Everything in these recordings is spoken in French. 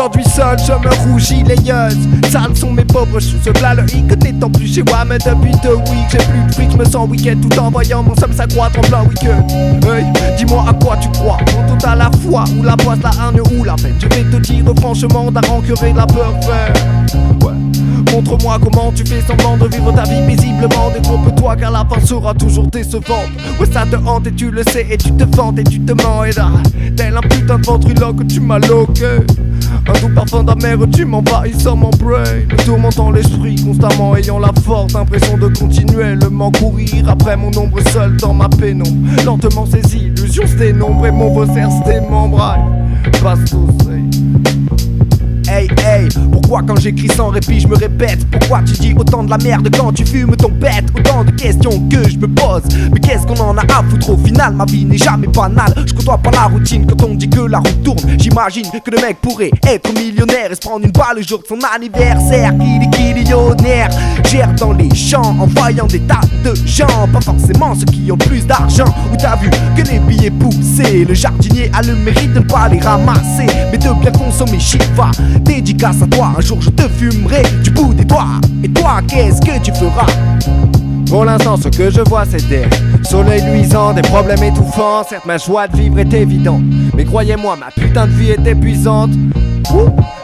Aujourd'hui seul je me rougis les yeux. Sales sont mes pauvres choux, ce plat le hic n'étant plus chez moi. Mais depuis 2 weeks j'ai plus de fric, je me sens week-end tout en voyant mon somme s'accroître en plein week-end. Hey, dis-moi à quoi tu crois, pour tout à la fois, ou la poisse, la hargne ou la peine. Je vais te dire franchement d'un rancœur et de la peur faire. Ouais. Montre-moi comment tu fais semblant de vivre ta vie paisiblement. Détrompe-toi car la fin sera toujours décevante. Ouais, ça te hante et tu le sais et tu te vantes et tu te mens. Et là, tel un putain de ventriloque tu m'as loqué. Un doux parfum d'amer tu m'envahissant mon brain. Me tourmentant l'esprit constamment ayant la forte impression de continuellement courir après mon ombre seul dans ma pénombre. Lentement ces illusions se dénombrent et mon faussaire se démembre. Passe hey hey, pourquoi quand j'écris sans répit je me répète? Pourquoi tu dis autant de la merde quand tu fumes ton bête? Autant de questions que je me pose, mais qu'est-ce qu'on en a à foutre au final? Ma vie n'est jamais banale, je côtoie pas la routine quand on dit que la roue tourne. J'imagine que le mec pourrait être millionnaire et se prendre une balle le jour de son anniversaire. Millionnaire, gère dans les champs en voyant des tas de gens, pas forcément ceux qui ont plus d'argent. Où t'as vu que les billets poussaient, le jardinier a le mérite de ne pas les ramasser, mais de bien consommer Shiva. Dédicace à toi, un jour je te fumerai du bout des doigts. Et toi, qu'est-ce que tu feras? Pour l'instant ce que je vois c'est des soleils luisants, des problèmes étouffants. Certes ma joie de vivre est évidente, mais croyez-moi ma putain de vie est épuisante.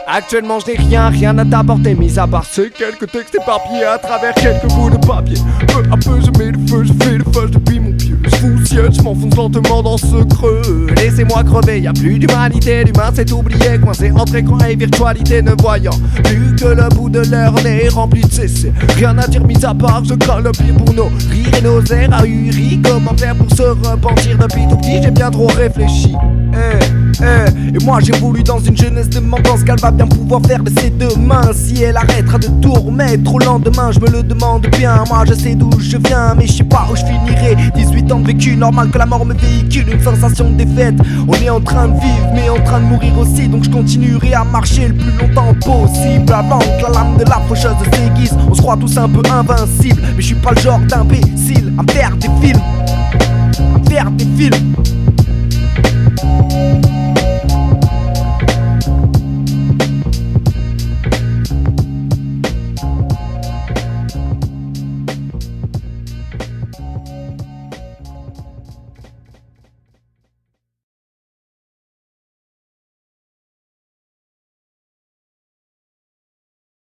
Actuellement je n'ai rien à t'apporter, mis à part ces quelques textes éparpillés à travers quelques bouts de papier. Peu à peu je mets le feu, je fais le feu depuis mon pied. Je foussiette, je m'enfonce lentement dans ce creux. Laissez-moi crever, y'a plus d'humanité, l'humain s'est oublié, coincé entre écran et virtualité, ne voyant plus que le bout de leur nez rempli de CC. Rien à dire mis à part, je crains le pire pour nos rires et nos airs ahuris. Comment faire pour se repentir depuis tout petit, j'ai bien trop réfléchi. Et moi j'ai voulu dans une jeunesse demandant ce qu'elle va bien pouvoir faire de ses 2 mains. Si elle arrêtera de tourmer au lendemain, je me le demande bien. Moi je sais d'où je viens mais je sais pas où je finirai. 18 ans de vécu, normal que la mort me véhicule une sensation de défaite. On est en train de vivre mais en train de mourir aussi, donc je continuerai à marcher le plus longtemps possible avant que la lame de la faucheuse s'aiguise. On se croit tous un peu invincibles, mais je suis pas le genre d'imbécile à me faire des films, à me faire des films.